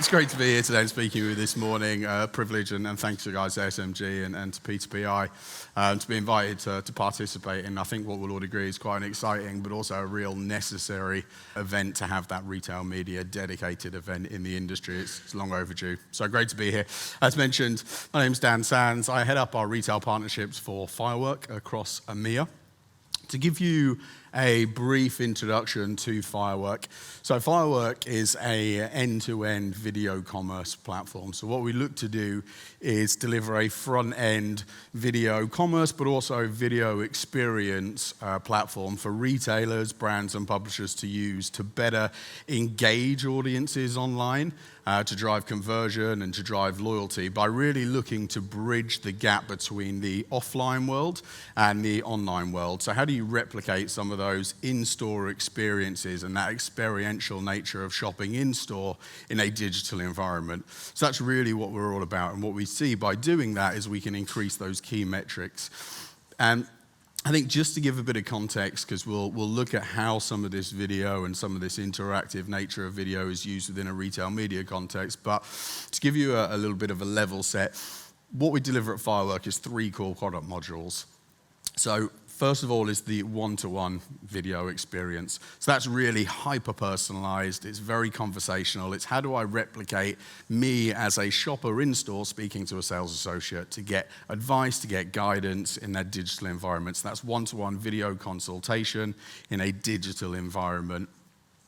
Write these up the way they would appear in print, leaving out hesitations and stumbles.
It's great to be here today and speaking with you this morning. Privilege and thanks to the guys at SMG and to P2PI to be invited to participate in, I think what we'll all agree is quite an exciting but also a real necessary event to have that retail media dedicated event in the industry. It's long overdue. So great to be here. As mentioned, my name's Dan Sands. I head up our retail partnerships for Firework across EMEA. To give you a brief introduction to Firework. So Firework is an end-to-end video commerce platform. So what we look to do is deliver a front-end video commerce, but also video experience platform for retailers, brands, and publishers to use to better engage audiences online, to drive conversion and to drive loyalty by really looking to bridge the gap between the offline world and the online world. So how do you replicate some of those in-store experiences and that experiential nature of shopping in-store in a digital environment? So that's really what we're all about. And what we see by doing that is we can increase those key metrics. And I think just to give a bit of context, because we'll look at how some of this video and some of this interactive nature of video is used within a retail media context, but to give you a little bit of a level set, what we deliver at Firework is 3 core product modules. So first of all is the one-to-one video experience. So that's really hyper-personalized, it's very conversational, it's how do I replicate me as a shopper in-store speaking to a sales associate to get advice, to get guidance in that digital environment. So that's one-to-one video consultation in a digital environment.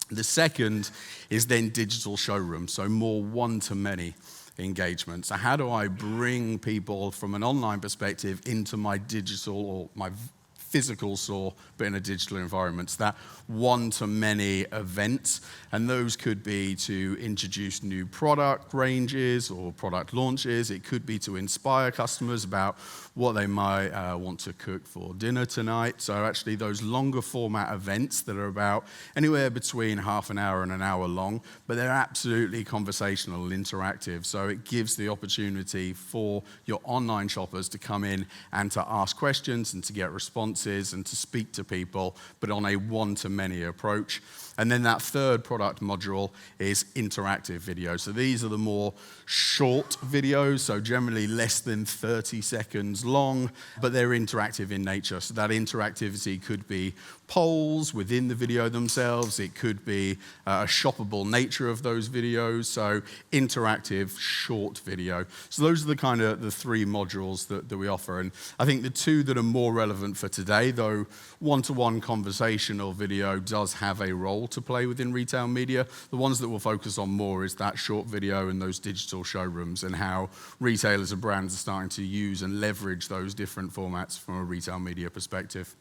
The second is then digital showroom, so more one-to-many engagement. So how do I bring people from an online perspective into my digital or my physical store, but in a digital environment. So that one-to-many events, and those could be to introduce new product ranges or product launches. It could be to inspire customers about what they might want to cook for dinner tonight. So actually those longer format events that are about anywhere between half an hour and an hour long, but they're absolutely conversational and interactive. So it gives the opportunity for your online shoppers to come in and to ask questions and to get responses and to speak to people, but on a one-to-many approach. And then that third product module is interactive video. So these are the more short videos, so generally less than 30 seconds long, but they're interactive in nature. So that interactivity could be polls within the video themselves. It could be a shoppable nature of those videos. So interactive short video. So those are the kind of the 3 modules that we offer. And I think the 2 that are more relevant for today, though one-to-one conversational video does have a role to play within retail media. The ones that we'll focus on more is that short video and those digital showrooms and how retailers and brands are starting to use and leverage those different formats from a retail media perspective.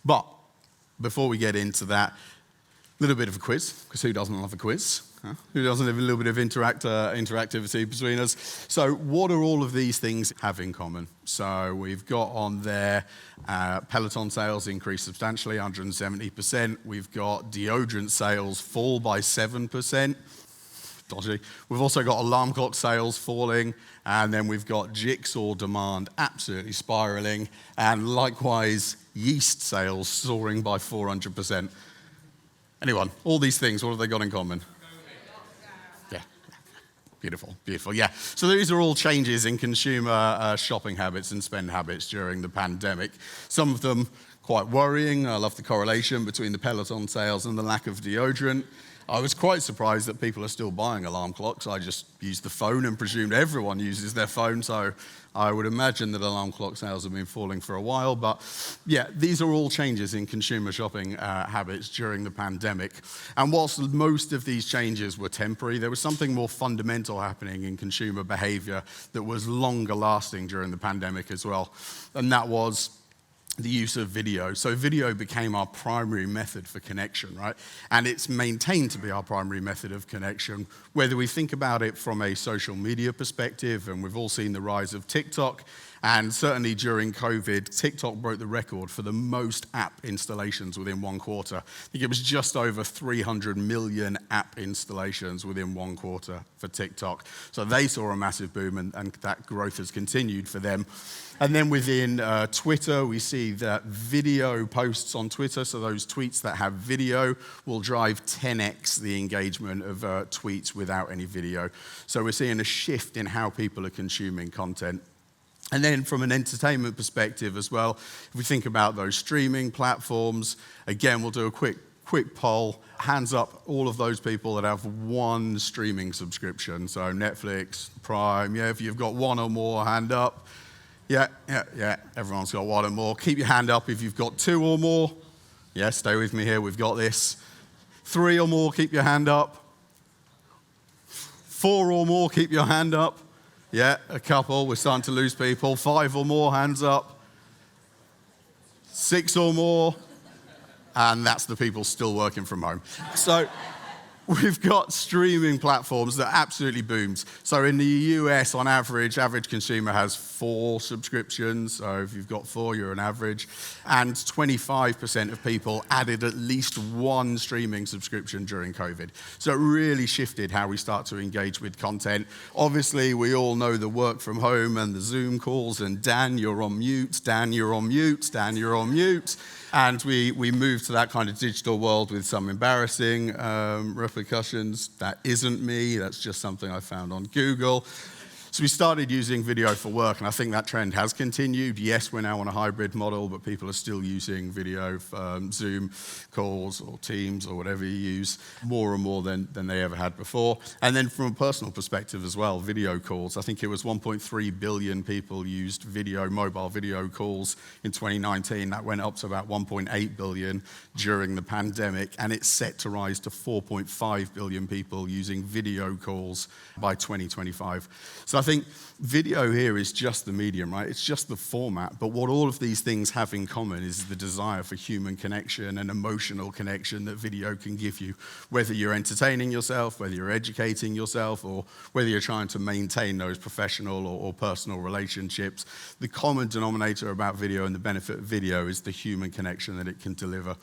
But before we get into that, a little bit of a quiz, because who doesn't love a quiz? Huh? Who doesn't have a little bit of interactivity between us? So what do all of these things have in common? So we've got on there Peloton sales increased substantially, 170%. We've got deodorant sales fall by 7%. Dodgy. We've also got alarm clock sales falling, and then we've got Jigsaw demand absolutely spiraling, and likewise yeast sales soaring by 400%. Anyone, all these things, what have they got in common? Yeah, beautiful, beautiful, yeah. So these are all changes in consumer shopping habits and spend habits during the pandemic. Some of them quite worrying. I love the correlation between the Peloton sales and the lack of deodorant. I was quite surprised that people are still buying alarm clocks. I just used the phone and presumed everyone uses their phone, so I would imagine that alarm clock sales have been falling for a while. But yeah, these are all changes in consumer shopping habits during the pandemic. And whilst most of these changes were temporary, there was something more fundamental happening in consumer behavior that was longer lasting during the pandemic as well. And that was the use of video. So video became our primary method for connection, right? And it's maintained to be our primary method of connection, whether we think about it from a social media perspective, and we've all seen the rise of TikTok, and certainly during COVID, TikTok broke the record for the most app installations within 1 quarter. I think it was just over 300 million app installations within 1 quarter for TikTok. So they saw a massive boom, and that growth has continued for them. And then within Twitter, we see that video posts on Twitter, so those tweets that have video, will drive 10x the engagement of tweets without any video. So we're seeing a shift in how people are consuming content. And then from an entertainment perspective as well, if we think about those streaming platforms, again, we'll do a quick poll. Hands up, all of those people that have one streaming subscription. So Netflix, Prime, yeah, if you've got one or more, hand up. Yeah, everyone's got one or more. Keep your hand up if you've got two or more. Yeah, stay with me here, we've got this. 3 or more, keep your hand up. 4 or more, keep your hand up. Yeah, a couple, we're starting to lose people. 5 or more, hands up. 6 or more, and that's the people still working from home. So we've got streaming platforms that absolutely boomed. So in the US, on average consumer has 4 subscriptions. So if you've got 4, you're an average. And 25% of people added at least 1 streaming subscription during COVID. So it really shifted how we start to engage with content. Obviously, we all know the work from home and the Zoom calls, and Dan, you're on mute, Dan, you're on mute, Dan, you're on mute. And we moved to that kind of digital world with some embarrassing repercussions. That isn't me, that's just something I found on Google. So we started using video for work, and I think that trend has continued. Yes, we're now on a hybrid model, but people are still using video for Zoom calls or Teams or whatever you use more and more than they ever had before. And then from a personal perspective as well, video calls. I think it was 1.3 billion people used mobile video calls in 2019. That went up to about 1.8 billion during the pandemic, and it's set to rise to 4.5 billion people using video calls by 2025. So I think video here is just the medium, right? It's just the format. But what all of these things have in common is the desire for human connection and emotional connection that video can give you. Whether you're entertaining yourself, whether you're educating yourself, or whether you're trying to maintain those professional or personal relationships, the common denominator about video and the benefit of video is the human connection that it can deliver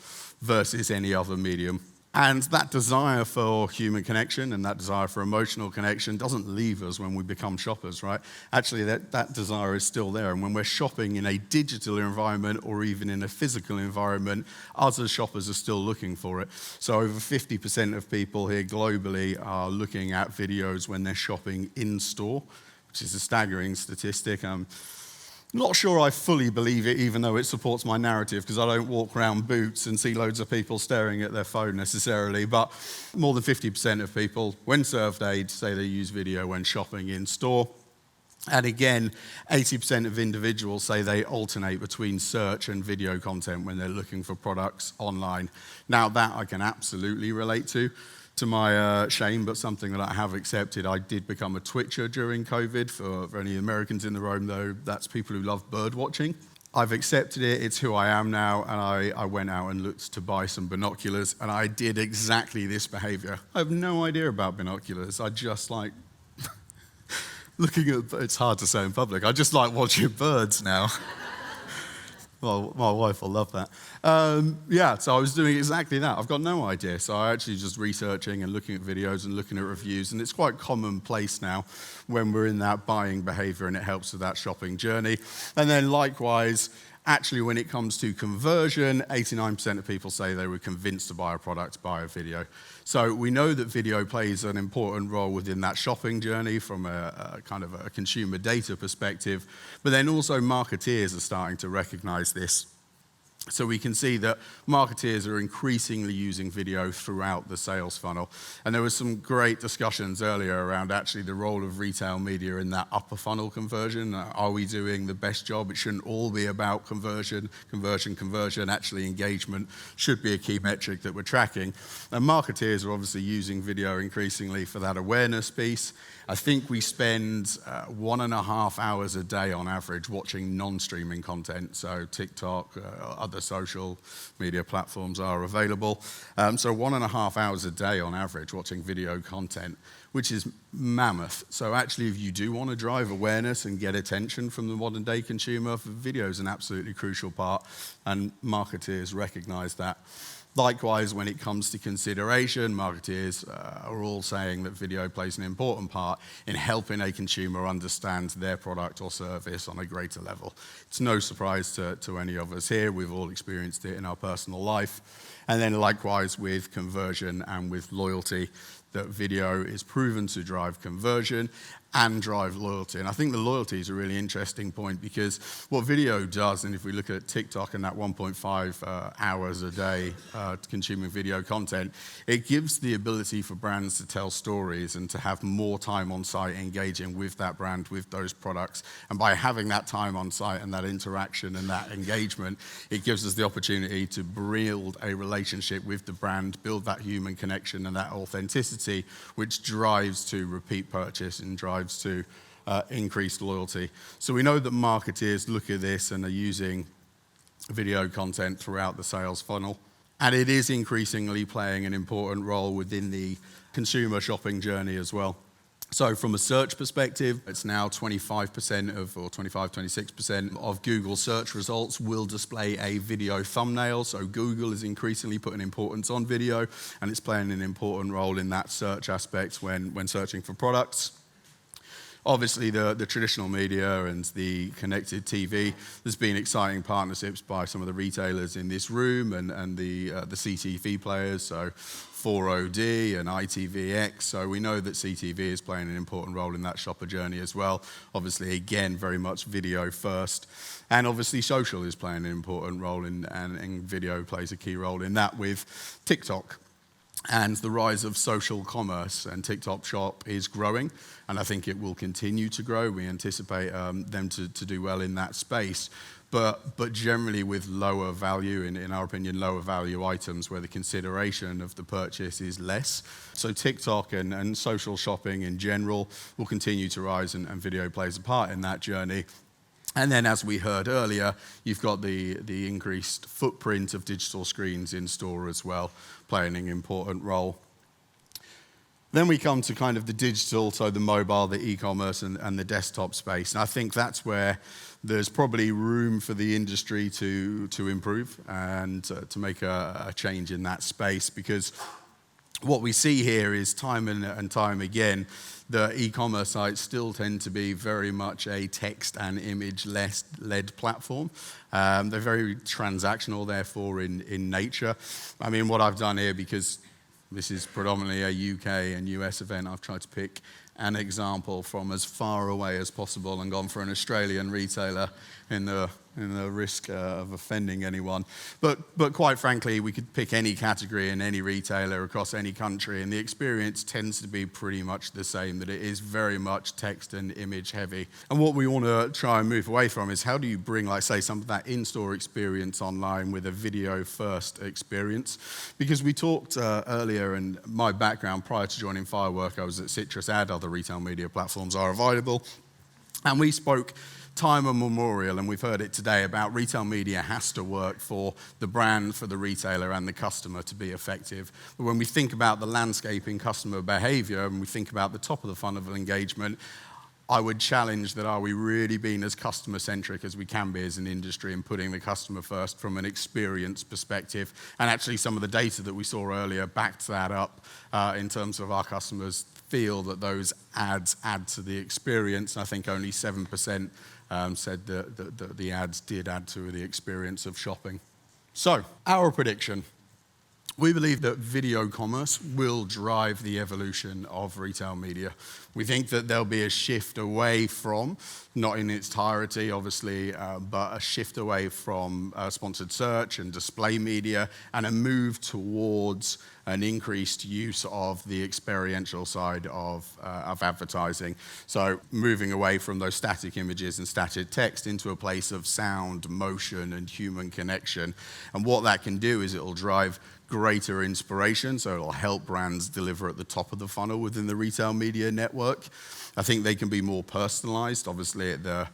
versus any other medium. And that desire for human connection and that desire for emotional connection doesn't leave us when we become shoppers, right? Actually, that desire is still there. And when we're shopping in a digital environment or even in a physical environment, us as shoppers are still looking for it. So over 50% of people here globally are looking at videos when they're shopping in store, which is a staggering statistic. Not sure I fully believe it, even though it supports my narrative, because I don't walk around Boots and see loads of people staring at their phone necessarily, but more than 50% of people, when served aid, say they use video when shopping in store. And again, 80% of individuals say they alternate between search and video content when they're looking for products online. Now, that I can absolutely relate to my shame, but something that I have accepted. I did become a Twitcher during COVID. For any Americans in the room, though, that's people who love bird watching. I've accepted it, it's who I am now, and I went out and looked to buy some binoculars, and I did exactly this behavior. I have no idea about binoculars. I just like looking at, it's hard to say in public, I just like watching birds now. Well, my wife will love that. So I was doing exactly that. I've got no idea. So I actually just researching and looking at videos and looking at reviews. And it's quite commonplace now when we're in that buying behavior, and it helps with that shopping journey. And then likewise, actually when it comes to conversion, 89% of people say they were convinced to buy a product by a video. So we know that video plays an important role within that shopping journey from a kind of a consumer data perspective, but then also marketeers are starting to recognize this. So we can see that marketeers are increasingly using video throughout the sales funnel. And there was some great discussions earlier around actually the role of retail media in that upper funnel conversion. Are we doing the best job? It shouldn't all be about conversion. Actually, engagement should be a key metric that we're tracking. And marketeers are obviously using video increasingly for that awareness piece. I think we spend 1.5 hours a day on average watching non-streaming content. So TikTok, other social media platforms are available. So 1.5 hours a day on average watching video content. which is mammoth. So actually, if you do want to drive awareness and get attention from the modern day consumer, video is an absolutely crucial part, and marketeers recognize that. Likewise, when it comes to consideration, marketeers are all saying that video plays an important part in helping a consumer understand their product or service on a greater level. It's no surprise to any of us here. We've all experienced it in our personal life. And then likewise with conversion and with loyalty, that video is proven to drive conversion and drive loyalty. And I think the loyalty is a really interesting point, because what video does, and if we look at TikTok and that 1.5 hours a day consuming video content, it gives the ability for brands to tell stories and to have more time on site engaging with that brand, with those products. And by having that time on site and that interaction and that engagement, it gives us the opportunity to build a relationship with the brand, build that human connection and that authenticity, which drives to repeat purchase and drives to increased loyalty. So we know that marketeers look at this and are using video content throughout the sales funnel. And it is increasingly playing an important role within the consumer shopping journey as well. So from a search perspective, it's now 25% of, or 26% of Google search results will display a video thumbnail. So Google is increasingly putting importance on video, and it's playing an important role in that search aspect when searching for products. Obviously, the traditional media and the connected TV, there's been exciting partnerships by some of the retailers in this room and the CTV players, so 4OD and ITVX. So we know that CTV is playing an important role in that shopper journey as well. Obviously, again, very much video first. And obviously, social is playing an important role and video plays a key role in that with TikTok. And the rise of social commerce, and TikTok Shop is growing, and I think it will continue to grow. We anticipate them to do well in that space, but generally with lower value, in our opinion, lower value items where the consideration of the purchase is less. So TikTok and social shopping in general will continue to rise, and video plays a part in that journey. And then, as we heard earlier, you've got the increased footprint of digital screens in store as well, playing an important role. Then we come to kind of the digital, so the mobile, the e-commerce, and the desktop space. And I think that's where there's probably room for the industry to improve and to make a change in that space, because what we see here is time and time again, the e-commerce sites still tend to be very much a text and image-led platform. They're very transactional, therefore, in nature. I mean, what I've done here, because this is predominantly a UK and US event, I've tried to pick an example from as far away as possible and gone for an Australian retailer in the risk of offending anyone. But quite frankly, we could pick any category in any retailer across any country, and the experience tends to be pretty much the same, that it is very much text and image heavy. And what we want to try and move away from is how do you bring, like, say, some of that in-store experience online with a video-first experience? Because we talked earlier, and my background prior to joining Firework, I was at Citrus Ad, other retail media platforms are available, and we spoke time immemorial, and we've heard it today, about retail media has to work for the brand, for the retailer, and the customer to be effective. But when we think about the landscape in customer behavior, and we think about the top of the funnel of engagement, I would challenge that, are we really being as customer-centric as we can be as an industry and putting the customer first from an experience perspective? And actually some of the data that we saw earlier backed that up in terms of our customers feel that those ads add to the experience. I think only 7% said that the ads did add to the experience of shopping. So, our prediction. We believe that video commerce will drive the evolution of retail media. We think that there'll be a shift away from, not in its entirety, obviously, but a shift away from sponsored search and display media, and a move towards an increased use of the experiential side of advertising. So moving away from those static images and static text into a place of sound, motion, and human connection. And what that can do is it'll drive greater inspiration, so it'll help brands deliver at the top of the funnel within the retail media network. I think they can be more personalized, obviously at the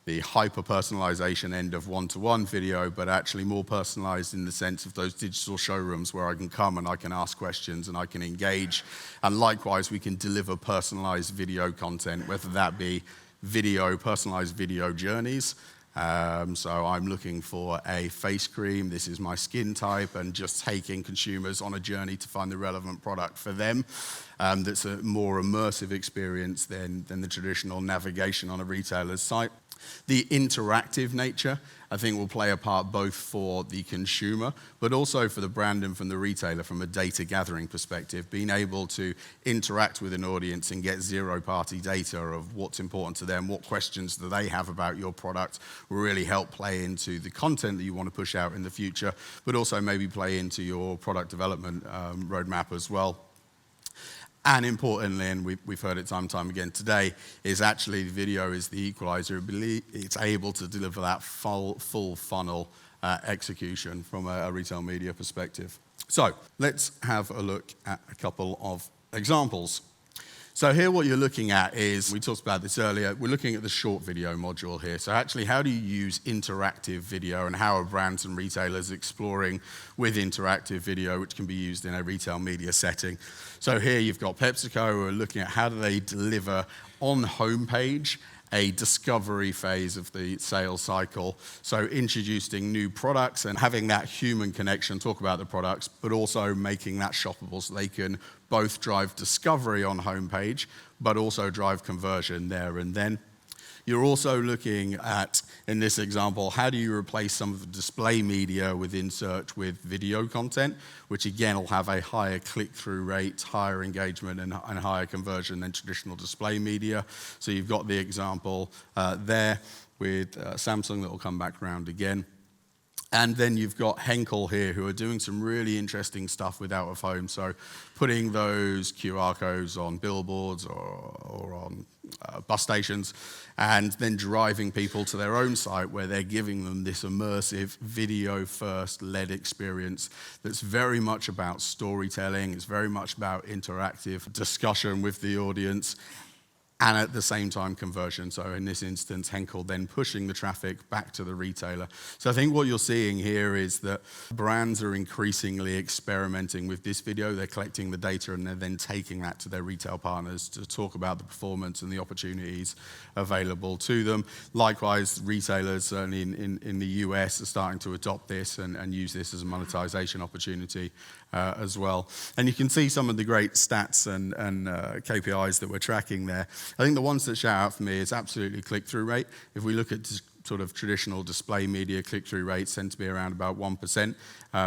the hyper-personalization end of one-to-one video, but actually more personalized in the sense of those digital showrooms where I can come and I can ask questions and I can engage. And likewise, we can deliver personalized video content, whether that be personalized video journeys. So I'm looking for a face cream, this is my skin type, and just taking consumers on a journey to find the relevant product for them. That's a more immersive experience than the traditional navigation on a retailer's site. The interactive nature, I think, will play a part both for the consumer, but also for the brand and from the retailer from a data gathering perspective. Being able to interact with an audience and get zero-party data of what's important to them, what questions do they have about your product, will really help play into the content that you want to push out in the future, but also maybe play into your product development roadmap as well. And importantly, and we've heard it time and time again today, is actually the video is the equalizer. It's able to deliver that full funnel execution from a retail media perspective. So let's have a look at a couple of examples. So here what you're looking at is, we talked about this earlier, we're looking at the short video module here. So actually, how do you use interactive video, and how are brands and retailers exploring with interactive video, which can be used in a retail media setting? So here you've got PepsiCo who are looking at how do they deliver on homepage a discovery phase of the sales cycle. So introducing new products and having that human connection, talk about the products, but also making that shoppable so they can both drive discovery on homepage, but also drive conversion there and then. You're also looking at, in this example, how do you replace some of the display media within search with video content, which again will have a higher click-through rate, higher engagement, and higher conversion than traditional display media. So you've got the example there with Samsung that will come back around again. And then you've got Henkel here, who are doing some really interesting stuff with out of home. So putting those QR codes on billboards or on bus stations, and then driving people to their own site where they're giving them this immersive video-first led experience that's very much about storytelling. It's very much about interactive discussion with the audience, and at the same time conversion. So in this instance, Henkel then pushing the traffic back to the retailer. So I think what you're seeing here is that brands are increasingly experimenting with this video. They're collecting the data and they're then taking that to their retail partners to talk about the performance and the opportunities available to them. Likewise, retailers, certainly in the US, are starting to adopt this and use this as a monetization opportunity as well. And you can see some of the great stats and KPIs that we're tracking there. I think the ones that shout out for me is absolutely click-through rate. If we look at sort of traditional display media, click-through rates tend to be around about 1%.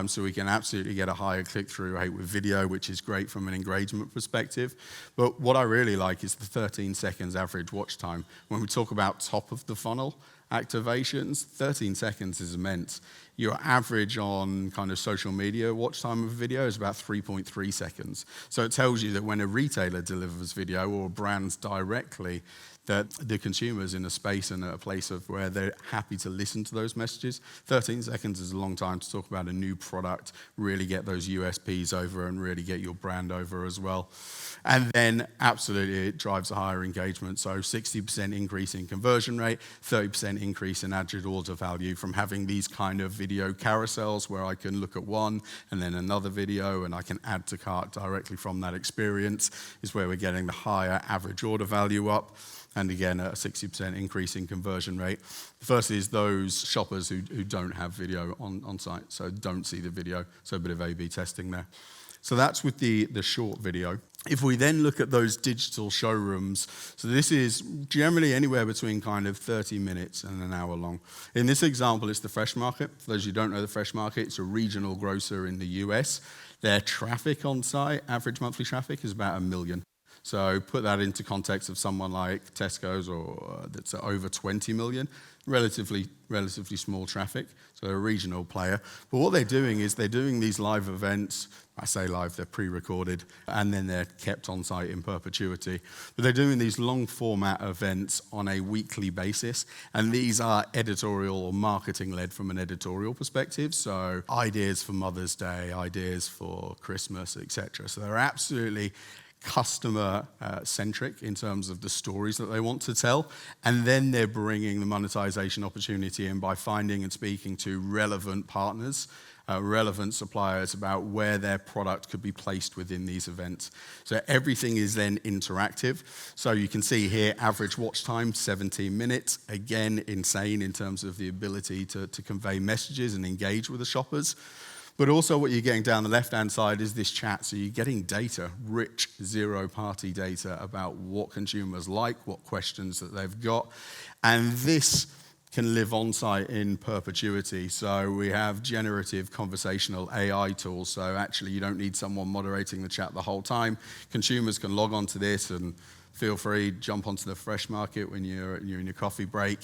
So we can absolutely get a higher click-through rate with video, which is great from an engagement perspective. But what I really like is the 13 seconds average watch time. When we talk about top of the funnel activations, 13 seconds is immense. Your average on kind of social media watch time of a video is about 3.3 seconds. So it tells you that when a retailer delivers video or brands directly, that the consumer's in a space and a place of where they're happy to listen to those messages. 13 seconds is a long time to talk about a new product, really get those USPs over and really get your brand over as well. And then absolutely it drives a higher engagement. So 60% increase in conversion rate, 30% increase in added order value from having these kind of video carousels where I can look at one and then another video and I can add to cart directly from that experience is where we're getting the higher average order value up. And again, a 60% increase in conversion rate. The first is those shoppers who don't have video on site, so don't see the video, so a bit of A/B testing there. So that's with the short video. If we then look at those digital showrooms, so this is generally anywhere between kind of 30 minutes and an hour long. In this example, it's the Fresh Market. For those who don't know the Fresh Market, it's a regional grocer in the US. Their traffic on site, average monthly traffic, is about 1 million. So put that into context of someone like Tesco's or that's over 20 million, relatively small traffic, so they're a regional player. But what they're doing is they're doing these live events. I say live, they're pre-recorded, and then they're kept on site in perpetuity. But they're doing these long format events on a weekly basis, and these are editorial or marketing led from an editorial perspective. So ideas for Mother's Day, ideas for Christmas, etc. So they're absolutely customer centric in terms of the stories that they want to tell, and then they're bringing the monetization opportunity in by finding and speaking to relevant partners, relevant suppliers about where their product could be placed within these events. So everything is then interactive. So you can see here, average watch time, 17 minutes. Again, insane in terms of the ability to convey messages and engage with the shoppers. But also what you're getting down the left-hand side is this chat. So you're getting data, rich zero-party data about what consumers like, what questions that they've got. And this can live on-site in perpetuity. So we have generative conversational AI tools. So actually you don't need someone moderating the chat the whole time. Consumers can log on to this and feel free, jump onto the Fresh Market when you're in your coffee break.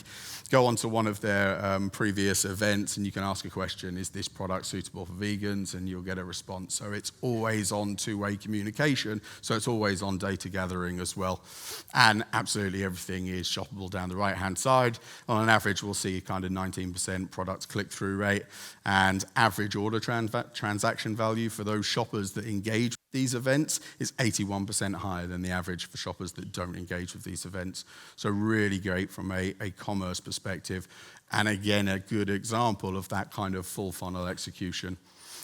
Go onto one of their previous events and you can ask a question, is this product suitable for vegans? And you'll get a response. So it's always on two-way communication, so it's always on data gathering as well. And absolutely everything is shoppable down the right-hand side. On an average, we'll see kind of 19% product click-through rate and average order transaction value for those shoppers that engage these events is 81% higher than the average for shoppers that don't engage with these events. So really great from a commerce perspective. And again, a good example of that kind of full funnel execution.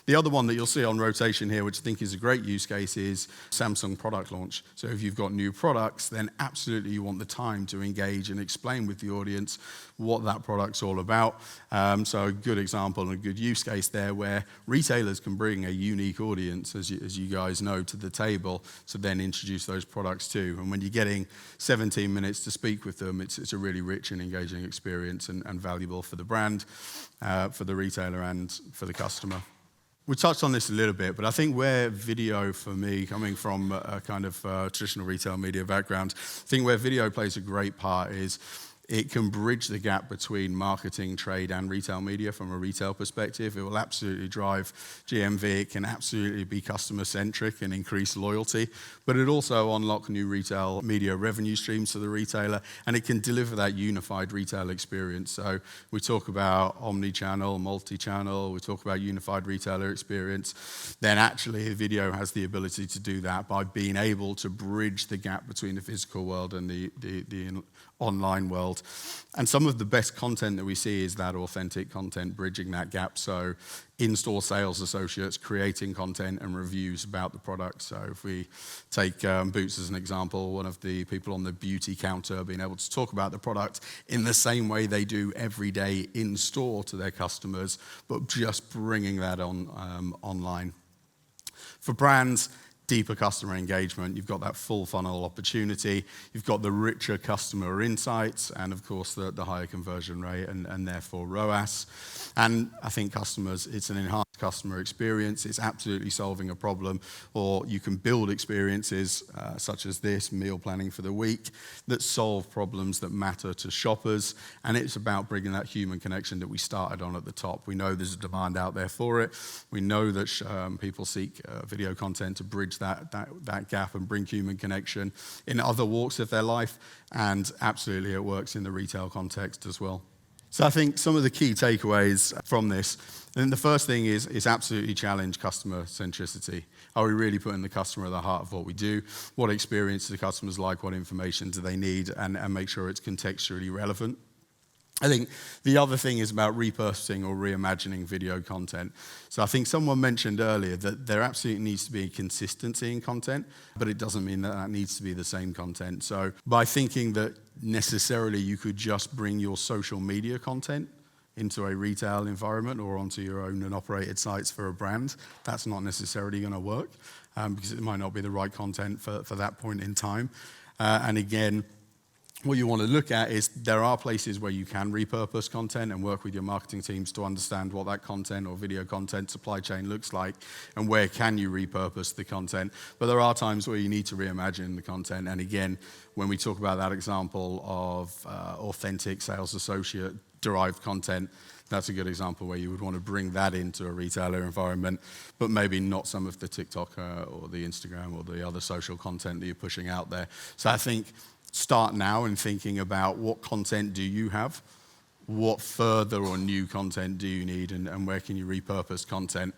The other one that you'll see on rotation here, which I think is a great use case, is Samsung product launch. So if you've got new products, then absolutely you want the time to engage and explain with the audience what that product's all about. So a good example and a good use case there where retailers can bring a unique audience, as you guys know, to the table to then introduce those products to. And when you're getting 17 minutes to speak with them, it's a really rich and engaging experience and valuable for the brand, for the retailer and for the customer. We touched on this a little bit, but I think where video, for me, coming from a kind of traditional retail media background, I think where video plays a great part is it can bridge the gap between marketing, trade, and retail media from a retail perspective. It will absolutely drive GMV. It can absolutely be customer-centric and increase loyalty, but it also unlock new retail media revenue streams to the retailer, and it can deliver that unified retail experience. So we talk about omni-channel, multi-channel, we talk about unified retailer experience. Then actually, the video has the ability to do that by being able to bridge the gap between the physical world and the online world. And some of the best content that we see is that authentic content bridging that gap. So in-store sales associates creating content and reviews about the product. So if we take Boots as an example, one of the people on the beauty counter being able to talk about the product in the same way they do every day in store to their customers, but just bringing that on online. For brands, deeper customer engagement, you've got that full funnel opportunity, you've got the richer customer insights, and of course the higher conversion rate and therefore ROAS. And I think customers, it's an enhanced customer experience, it's absolutely solving a problem, or you can build experiences such as this, meal planning for the week, that solve problems that matter to shoppers, and it's about bringing that human connection that we started on at the top. We know there's a demand out there for it, we know that people seek video content to bridge that gap and bring human connection in other walks of their life, and absolutely it works in the retail context as well. So I think some of the key takeaways from this, and the first thing is absolutely challenge customer centricity. Are we really putting the customer at the heart of what we do? What experience do the customers like? What information do they need? And make sure it's contextually relevant. I think the other thing is about repurposing or reimagining video content. So I think someone mentioned earlier that there absolutely needs to be consistency in content, but it doesn't mean that that needs to be the same content. So by thinking that necessarily you could just bring your social media content into a retail environment or onto your own and operated sites for a brand, that's not necessarily going to work because it might not be the right content for that point in time. And again, what you want to look at is there are places where you can repurpose content and work with your marketing teams to understand what that content or video content supply chain looks like and where can you repurpose the content. But there are times where you need to reimagine the content. And again, when we talk about that example of authentic sales associate derived content, that's a good example where you would want to bring that into a retailer environment, but maybe not some of the TikTok or the Instagram or the other social content that you're pushing out there. So I think start now in thinking about what content do you have what further or new content do you need, and where can you repurpose content?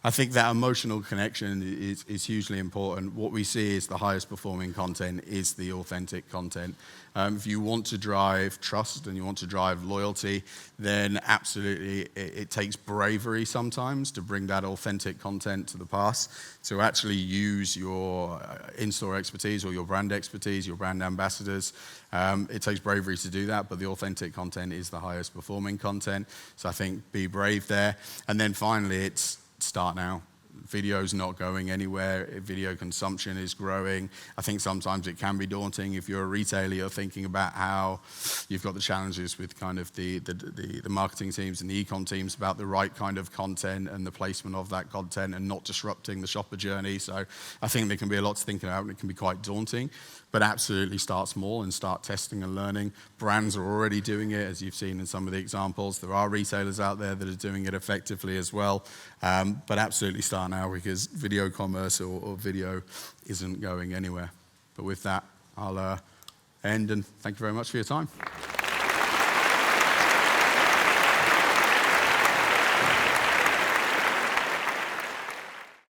I think that emotional connection is hugely important. What we see is the highest performing content is the authentic content. If you want to drive trust and you want to drive loyalty, then absolutely it takes bravery sometimes to bring that authentic content to the pass, to actually use your in-store expertise or your brand expertise, your brand ambassadors. It takes bravery to do that, but the authentic content is the highest performing content. So I think be brave there. And then finally, it's start now. Video's not going anywhere. Video consumption is growing. I think sometimes it can be daunting if you're a retailer. You're thinking about how you've got the challenges with kind of the marketing teams and the e-com teams about the right kind of content and the placement of that content and not disrupting the shopper journey. So I think there can be a lot to think about, and it can be quite daunting. But absolutely start small and start testing and learning. Brands are already doing it, as you've seen in some of the examples. There are retailers out there that are doing it effectively as well. But absolutely start now, because video commerce or video isn't going anywhere. But with that, I'll end, and thank you very much for your time.